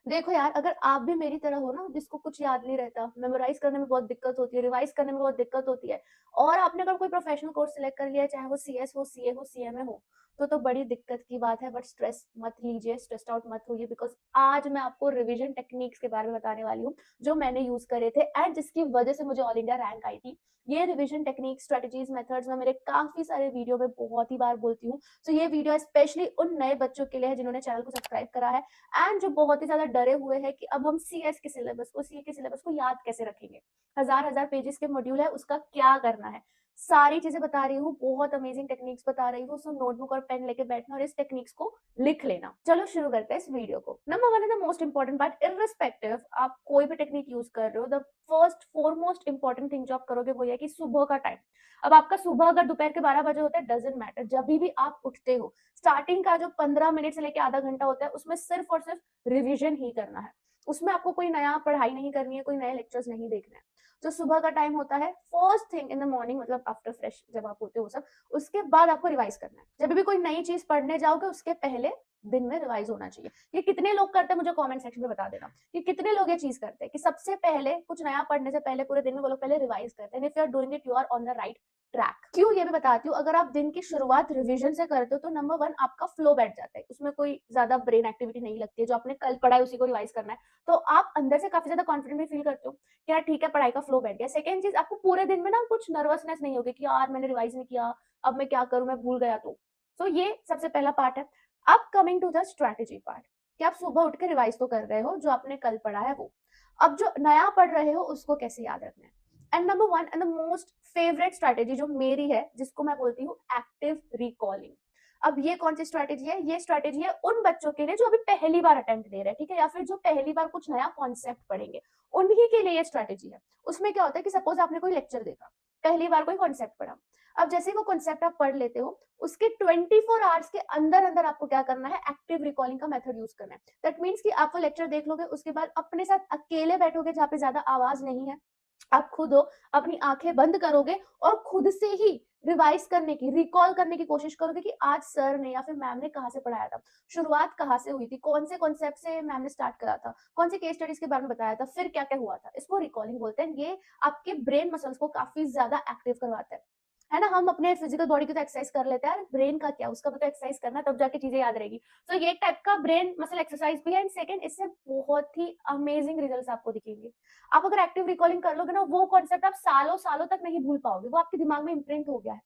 देखो यार, अगर आप भी मेरी तरह हो ना, जिसको कुछ याद नहीं रहता, मेमोराइज करने में बहुत दिक्कत होती है, रिवाइज करने में बहुत दिक्कत होती है, और आपने अगर कोई प्रोफेशनल कोर्स सिलेक्ट कर लिया है, चाहे वो सीएस हो, सीए हो, सीएमए हो, तो बड़ी दिक्कत की बात है। बट स्ट्रेस मत लीजिए, स्ट्रेस्ड आउट मत होइए, बिकॉज आज मैं आपको रिवीजन टेक्निक्स के बारे में बताने वाली हूँ, जो मैंने यूज करे थे एंड जिसकी वजह से मुझे ऑल इंडिया रैंक आई थी। ये रिवीजन टेक्निक, स्ट्रेटेजीज, मेथड्स मैं मेरे काफी सारे वीडियो में बहुत ही बार बोलती हूँ। तो ये वीडियो स्पेशली उन नए बच्चों के लिए है जिन्होंने चैनल को सब्सक्राइब करा है एंड जो बहुत ही ज्यादा डरे हुए हैं कि अब हम सीएस के सिलेबस को, सीए के सिलेबस को याद कैसे रखेंगे। हजार हजार पेजेस के मॉड्यूल है, उसका क्या करना है, सारी चीजें बता रही हूँ, बहुत अमेजिंग टेक्निक्स बता रही हूँ। सो नोटबुक और पेन लेके बैठना और इस टेक्निक्स को लिख लेना। चलो शुरू करते हैं इस वीडियो को। नंबर वन है the most important part, irrespective आप कोई भी टेक्निक यूज कर रहे हो, the first foremost important thing जो आप करोगे वो ये कि सुबह का टाइम। अब आपका सुबह अगर दोपहर के 12 बजे होता है, डजेंट मैटर, जब भी आप उठते हो, स्टार्टिंग का जो 15 मिनट से लेकर आधा घंटा होता है, उसमें सिर्फ और सिर्फ रिवीजन ही करना है। उसमें आपको कोई नया पढ़ाई नहीं करनी है, कोई नए लेक्चर्स नहीं देखने हैं। जो सुबह का टाइम होता है, first thing in the morning, मतलब आफ्टर फ्रेश जब आप होते हो सब, उसके बाद आपको रिवाइज करना है। जब भी कोई नई चीज पढ़ने जाओगे, उसके पहले दिन में रिवाइज होना चाहिए। ये कितने लोग करते हैं, मुझे कमेंट सेक्शन में बता देना कि कितने लोग ये चीज करते हैं कि सबसे पहले कुछ नया पढ़ने से पहले पूरे दिन में वो लोग पहले रिवाइज करते हैं। If you are doing it, you are on the right track. क्यों, ये भी बताती हूँ। अगर आप दिन की शुरुआत रिवीजन से करते हो तो नंबर वन, आपका फ्लो बैठ जाता है, उसमें कोई ज्यादा ब्रेन एक्टिविटी नहीं लगती है। जो आपने कल पढ़ा है उसी को रिवाइज करना है, तो आप अंदर से काफी ज्यादा कॉन्फिडेंट भी फील करते हो कि यार ठीक है, पढ़ाई का फ्लो बैठ गया। सेकंड चीज, आपको पूरे दिन में ना कुछ नर्वसनेस नहीं होगी कि यार मैंने रिवाइज नहीं किया, अब मैं क्या करूं, मैं भूल गया। तो ये सबसे पहला पार्ट है। अब coming to the strategy part, कि आप सुबह उठ के रिवाइज तो कर रहे हो, जो आपने कल पढ़ा है वो, अब जो नया पढ़ रहे हो उसको कैसे याद रखना है। And number one and the most favourite strategy जो मेरी है, जिसको मैं बोलती हूँ एक्टिव रिकॉलिंग। अब ये कौन सी स्ट्रैटेजी है? ये स्ट्रैटेजी है उन बच्चों के लिए जो अभी पहली बार अटेम्प्ट दे रहे हैं, ठीक है, या फिर जो पहली बार कुछ नया कॉन्सेप्ट पढ़ेंगे, उन्हीं के लिए ये स्ट्रैटेजी है। उसमें क्या होता है कि सपोज आपने कोई लेक्चर देखा, पहली बार कोई कॉन्सेप्ट पढ़ा, अब जैसे ही वो कॉन्सेप्ट आप पढ़ लेते हो, उसके 24 आवर्स के अंदर अंदर आपको क्या करना है, एक्टिव रिकॉलिंग का मेथड यूज करना है। दैट मीन्स कि आप वो लेक्चर देख लोगे, उसके बाद अपने साथ अकेले बैठोगे जहाँ पे ज्यादा आवाज नहीं है, आप खुद हो, अपनी आंखें बंद करोगे और खुद से ही रिवाइज करने की, रिकॉल करने की कोशिश करोगे कि आज सर ने या फिर मैम ने कहाँ से पढ़ाया था, शुरुआत कहाँ से हुई थी, कौन से कॉन्सेप्ट से मैम ने स्टार्ट करा था, कौन से केस स्टडीज के बारे में बताया था, फिर क्या क्या हुआ था। इसको रिकॉलिंग बोलते हैं। ये आपके ब्रेन मसल्स को काफी ज्यादा एक्टिव करवाता है ना। हम अपने फिजिकल बॉडी की तो एक्सरसाइज कर लेते हैं, ब्रेन का क्या, उसका भी तो एक्सरसाइज करना, तब जाके चीजें याद रहेगी। तो ये एक टाइप का ब्रेन मसल एक्सरसाइज भी है। एंड सेकंड, इससे बहुत ही अमेजिंग रिजल्ट्स आपको दिखेंगे। आप अगर एक्टिव रिकॉलिंग कर लोगे ना, वो कॉन्सेप्ट आप सालों सालों तक नहीं भूल पाओगे, वो आपके दिमाग में इम्प्रिंट हो गया है।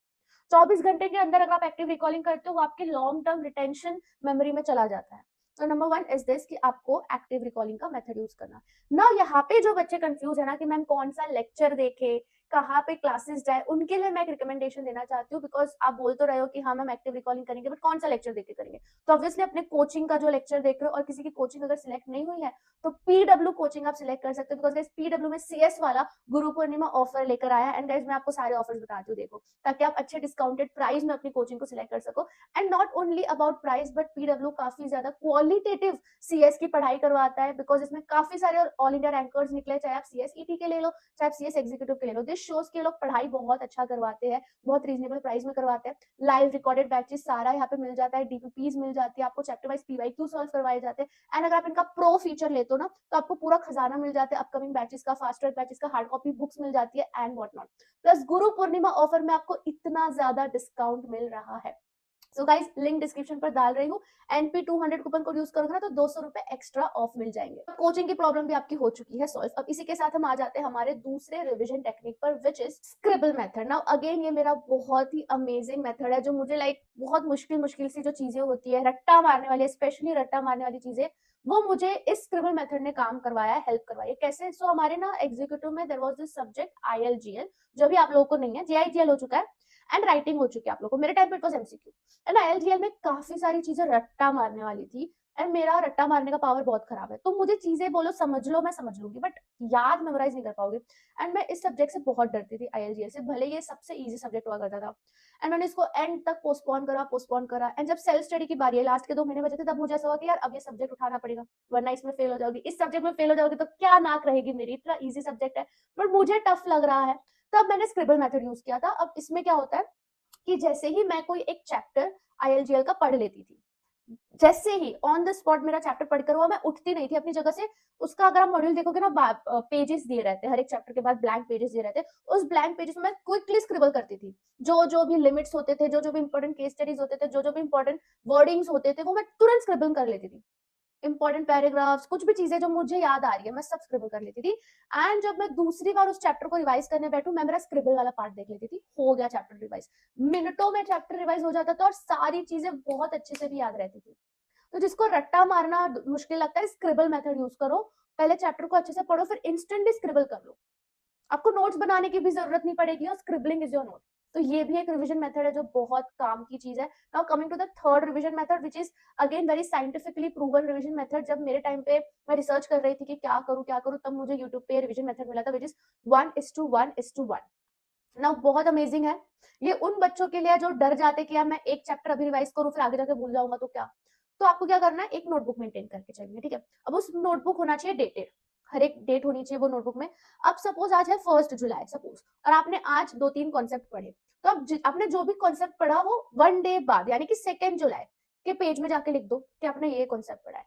24 घंटे के अंदर अगर आप एक्टिव रिकॉलिंग करते हो, वो आपके लॉन्ग टर्म रिटेंशन मेमोरी में चला जाता है। तो नंबर वन इज दिस, कि आपको एक्टिव रिकॉलिंग का मेथड यूज करना ना। यहाँ पे जो बच्चे कंफ्यूज है ना कि मैम कौन सा लेक्चर देखे, कहाँ पे क्लासेस जाए, उनके लिए मैं एक रिकमेंडेशन देना चाहती हूँ। बिकॉज आप बोल तो रहे हो कि हाँ मैम एक्टिव रिकॉलिंग करेंगे, बट कौन सा लेक्चर देख के करेंगे। तो ऑब्वियसली अपने कोचिंग का जो लेक्चर देख रहे हो, और किसी की कोचिंग अगर सिलेक्ट नहीं हुई है तो पीडब्ल्यू कोचिंग आप सिलेक्ट कर सकते हो। बिकॉज गाइस पीडब्ल्यू में सीएस वाला गुरु पूर्णिमा ऑफर लेकर आया है। एंड गाइस मैं आपको सारे ऑफर्स बताती हूँ, देखो, ताकि आप अच्छे डिस्काउंटेड प्राइस में अपनी कोचिंग को सिलेक्ट कर सको। And not only about price, but PW काफी ज्यादा क्वालिटेटिव सीएस की पढ़ाई करवाता है। बिकॉज इसमें काफी सारे ऑल इंडिया रैंकर्स निकले, चाहे आप सीएस ईटी के ले लो, चाहे आप सीएस एग्जीक्यूटिव के ले लो। दिस शोज के लोग पढ़ाई बहुत अच्छा करवाते हैं, बहुत रीजनेबल प्राइस में करवाते हैं। लाइव रिकॉर्डेड बैचेस सारा यहाँ पे मिल जाता है, डीपीपीज मिल जाती है आपको, चैप्टर वाइज पीवाईक्यू सॉल्व करवाए जाते हैं। एंड अगर आप इनका प्रो फीचर लेते हो ना, तो आपको पूरा खजाना मिल जाता है अपकमिंग बैचेस का, फास्ट ट्रैक बैचेस का, हार्ड कॉपी बुक्स मिल जाती है and what not. Plus Guru Purnima offer में आपको इतना ज्यादा डिस्काउंट मिल रहा है। सो गाइस लिंक डिस्क्रिप्शन पर डाल रही हूँ। NP200 कूपन कोड यूज करोगे ना तो 200 रुपए एक्स्ट्रा ऑफ मिल जाएंगे। कोचिंग की प्रॉब्लम भी आपकी हो चुकी है सॉल्व। अब इसी के साथ हम आ जाते हैं हमारे दूसरे रिवीजन टेक्निक पर, which is scribble method. Now again ये मेरा बहुत ही अमेजिंग मेथड है, जो मुझे लाइक बहुत मुश्किल मुश्किल सी जो चीजें होती है, रट्टा मारने वाली, स्पेशली रट्टा मारने वाली चीजें, वो मुझे इस स्क्रिबल मेथड ने काम करवाया है, हेल्प करवाई है। कैसे? सो हमारे ना एग्जीक्यूटिव में there was this subject ILGL, जो भी आप लोगों को नहीं है, JIGL हो चुका है एंड राइटिंग हो चुकी है आप लोगों को। मेरे टाइम पे it was MCQ। And ILGL में काफी सारी चीजें रट्टा मारने वाली थी। एंड मेरा रट्टा मारने का पावर बहुत खराब है, तो मुझे चीजें बोलो समझ लो, मैं समझ लूंगी, बट याद मेमोराइज नहीं कर पाओगे। एंड मैं इस सब्जेक्ट से बहुत डरती थी, ILGL से, भले ये सबसे इजी सब्जेक्ट हुआ करता था। एंड मैंने इसको एंड तक पोस्टपोन करा। एंड जब सेल्फ स्टडी की बारी है, लास्ट के 2 महीने बचे थे, तब मुझे ऐसा हुआ कि यार अब ये सब्जेक्ट उठाना पड़ेगा, वरना इसमें फेल हो जाओगी, इस सब्जेक्ट में फेल हो जाओगी तो क्या नाक रहेगी मेरी, इतना इजी सब्जेक्ट है, बट मुझे टफ लग रहा है। तब मैंने स्क्रिबल मेथड यूज किया था। अब इसमें क्या होता है कि जैसे ही मैं कोई एक चैप्टर ILGL का पढ़ लेती थी, जैसे ही ऑन द स्पॉट मेरा चैप्टर पढ़कर हुआ, मैं उठती नहीं थी अपनी जगह से। उसका अगर आप मॉड्यूल देखोगे ना, पेजेस दिए रहते हैं, हर एक चैप्टर के बाद ब्लैंक पेजेस दिए रहते हैं। उस ब्लैंक पेजेस में मैं क्विकली स्क्रिबल करती थी। जो भी लिमिट्स होते थे, जो भी इंपॉर्टेंट केस स्टडीज होते थे, जो भी इंपॉर्टेंट वर्डिंग्स होते थे, वो मैं तुरंत स्क्रिबल कर लेती थी। इंपॉर्टेंट पैराग्राफ्स, कुछ भी चीजें जो मुझे याद आ रही है, मैं सब स्क्रिबल कर लेती थी। एंड जब मैं दूसरी बार उस चैप्टर को रिवाइज करने बैठूं, मैं मेरा स्क्रिबल वाला पार्ट देख लेती थी, हो गया चैप्टर रिवाइज। मिनटों में चैप्टर रिवाइज हो जाता था और सारी चीजें बहुत अच्छे से भी याद रहती थी। तो जिसको रट्टा मारना मुश्किल लगता है, स्क्रिबल मेथड यूज करो। पहले चैप्टर को अच्छे से पढ़ो, फिर इंस्टेंटली स्क्रिबल कर लो। आपको नोट्स बनाने की भी जरूरत नहीं पड़ेगी, और स्क्रिबलिंग इज योर नोट। तो ये भी एक रिवीजन मेथड है जो बहुत काम की चीज है। Now coming to the third revision method, which is again very scientifically proven revision method. जब मेरे टाइम पे मैं रिसर्च कर रही थी कि क्या करूं, तब मुझे यूट्यूब पे रिवीजन मेथड मिला था, विच इज 1:1:1। नाउ बहुत अमेजिंग है। ये उन बच्चों के लिए जो डर जाते कि यार मैं एक चैप्टर अभी रिवाइज करूं, फिर आगे जाके भूल जाऊंगा तो क्या। तो आपको क्या करना है, एक नोटबुक मेंटेन करके चलिए, ठीक है। अब उस नोटबुक होना चाहिए डेटेड, हर एक डेट होनी चाहिए वो नोटबुक में। अब सपोज आज है 1 जुलाई सपोज, और आपने आज 2-3 कॉन्सेप्ट पढ़े, तो अब आपने जो भी कॉन्सेप्ट पढ़ा वो 1 डे बाद, यानी कि 2 जुलाई के पेज में जाके लिख दो कि आपने ये कॉन्सेप्ट पढ़ा है।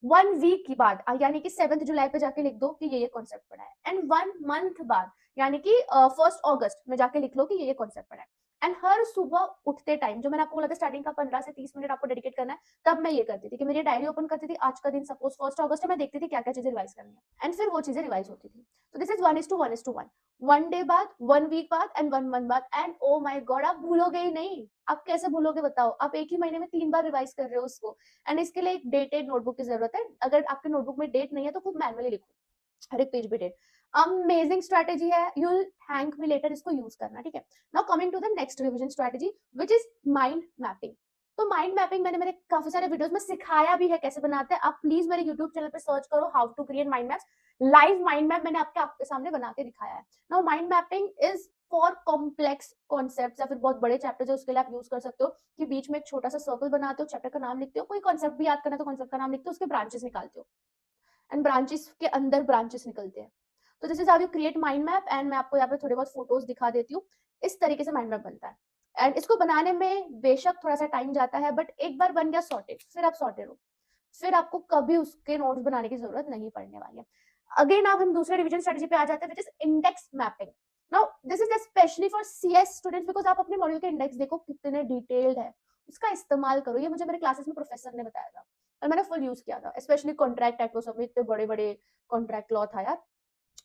1 वीक की बाद, यानी कि 7 जुलाई पे जाके लिख दो कि ये कॉन्सेप्ट पढ़ा है। एंड 1 मंथ बाद, यानी कि 1 अगस्त में जाके लिख लो कि ये कॉन्सेप्ट पढ़ा है। एंड हर सुबह उठते टाइम, जो मैंने आपको बोला था स्टार्टिंग का 15 से 30 मिनट आपको डेडिकेट करना है, तब मैं ये करती थी कि मेरी डायरी ओपन करती थी, आज का दिन सपोज 1 अगस्त है, मैं देखती थी क्या क्या चीजें रिवाइज करनी है, एंड फिर वो चीजें रिवाइज होती थी। तो दिस इज 1:1:1, 1 डे बाद, 1 वीक बाद, एंड 1 मंथ बाद। एंड ओ माई गॉड, आप भूलोगे ही नहीं। आप कैसे भूलोगे बताओ, आप एक ही महीने में 3 बार रिवाइज कर रहे हो उसको। एंड इसके लिए एक डेटेड नोटबुक की जरूरत है। अगर आपके नोटबुक में डेट नहीं है तो खुद मैनुअली लिखो, हर एक पेज पे डेट। अमेजिंग स्ट्रेटेजी है, you will thank me later, इसको यूज करना, ठीक है। Now coming to the next revision strategy, which is mind mapping. तो माइंड मैपिंग मैंने मेरे काफी सारे वीडियोस में सिखाया भी है कैसे बनाते हैं। आप प्लीज मेरे यूट्यूब चैनल पे सर्च करो how to create mind maps. Live mind map मैंने आपके सामने बना के दिखाया है। Now mind mapping is for complex concept, या फिर बहुत बड़े चैप्टर, उसके लिए आप यूज कर सकते हो कि बीच में एक छोटा सा सर्कल बनाते हो, चैप्टर का नाम लिखते हो, कोई कॉन्सेप्ट भी याद करना है तो कॉन्सेप्ट का नाम लिखते हो, उसके ब्रांचेस निकालते हो, एंड ब्रांचेस के अंदर ब्रांचेस निकलते हैं। तो this is how you create mind map. And मैं आपको यहाँ पे थोड़े बहुत फोटोज दिखा देती हूँ। इस तरीके से माइंड मैप बनता है। एंड इसको बनाने में बेशक थोड़ा सा टाइम जाता है, बट एक बार बन गया सॉर्टेड, फिर आप सॉर्टेड हो, फिर आपको कभी उसके नोट्स बनाने की जरूरत नहीं पड़ने वाली है। अगेन अब हम दूसरे रिवीजन स्ट्रेटजी पे आ जाते हैं, which is index mapping. Now this is specially for CS students, because आप अपने मॉड्यूल के इंडेक्स देखो कितने डिटेल्ड है, उसका इस्तेमाल करो। ये मुझे मेरे क्लासेस में प्रोफेसर ने बताया था और मैंने फुल यूज किया था, स्पेशली कॉन्ट्रैक्ट एक्ट, सब इतने बड़े बड़े कॉन्ट्रैक्ट लॉ था यार।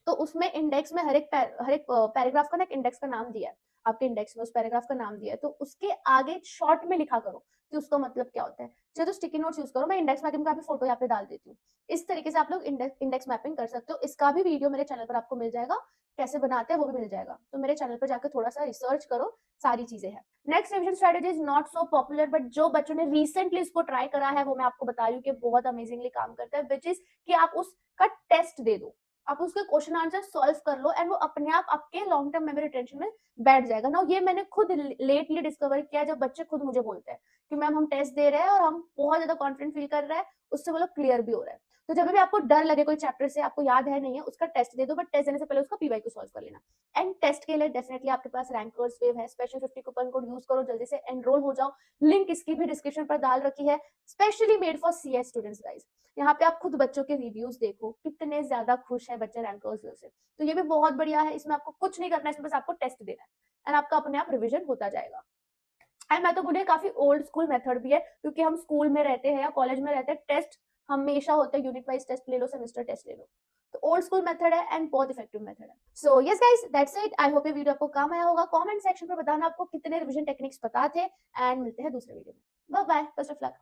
तो उसमें इंडेक्स में हर एक पैराग्राफ का ना एक इंडेक्स का नाम दिया है। आपके इंडेक्स में उस पैराग्राफ का नाम दिया है, तो उसके आगे शॉर्ट में लिखा करो कि उसका मतलब क्या होता है। चलो तो स्टिकी नोट्स यूज करो, मैं इंडेक्स मैपिंग का भी फोटो यहाँ पे डाल देती हूँ। इस तरीके से आप लोग इंडेक्स मैपिंग कर सकते हो। इसका भी वीडियो मेरे चैनल पर आपको मिल जाएगा, कैसे बनाते हैं वो भी मिल जाएगा। तो मेरे चैनल पर जाकर थोड़ा सा रिसर्च करो, सारी चीजें हैं। Next revision strategy is not so popular, but जो बच्चों ने रिसेंटली इसको ट्राई करा है वो मैं आपको बता रही हूँ कि बहुत अमेजिंगली काम करता है, विच इज कि आप उसका टेस्ट दे दो, आप उसके क्वेश्चन आंसर सॉल्व कर लो, एंड वो अपने आप आपके लॉन्ग टर्म मेमोरी रिटेंशन में बैठ जाएगा ना। ये मैंने खुद लेटली डिस्कवर किया, जब बच्चे खुद मुझे बोलते हैं कि मैम हम टेस्ट दे रहे हैं और हम बहुत ज्यादा कॉन्फिडेंट फील कर रहे हैं, उससे वो लोग क्लियर भी हो रहा है। तो जब भी आपको डर लगे कोई चैप्टर से, आपको याद है नहीं है, उसका टेस्ट दे दो, बट टेस्ट देने से पहले उसका पीवाईक्यू सॉल्व कर लेना। एंड टेस्ट के लिए डेफिनेटली आपके पास रैंकर्स वेव है, स्पेशल 50 कूपन कोड यूज करो, जल्दी से एनरोल हो जाओ। लिंक इसकी भी डिस्क्रिप्शन पर डाल रखी है, specially made for CS students guys. यहाँ पे आप खुद बच्चों के रिव्यूज देखो, कितने ज्यादा खुश है बच्चे रैंकर्स से। तो ये भी बहुत बढ़िया है, इसमें आपको कुछ नहीं करना है, इसमें बस आपको टेस्ट देना है, एंड आपका अपने आप रिवीजन होता जाएगा। एंड मैं तो बोले काफी ओल्ड स्कूल मेथड भी है, क्योंकि हम स्कूल में रहते हैं या कॉलेज में रहते हैं, टेस्ट हमेशा होता है, यूनिट वाइज टेस्ट ले लो, सेमेस्टर टेस्ट ले लो। तो ओल्ड स्कूल मेथड है एंड बहुत इफेक्टिव मेथड है। So yes guys, that's it. I hope ये वीडियो आपको काम आया होगा। कमेंट सेक्शन में बताना आपको कितने रिवीजन टेक्निक्स पता थे, एंड मिलते हैं दूसरे वीडियो में। Bye bye, best of luck.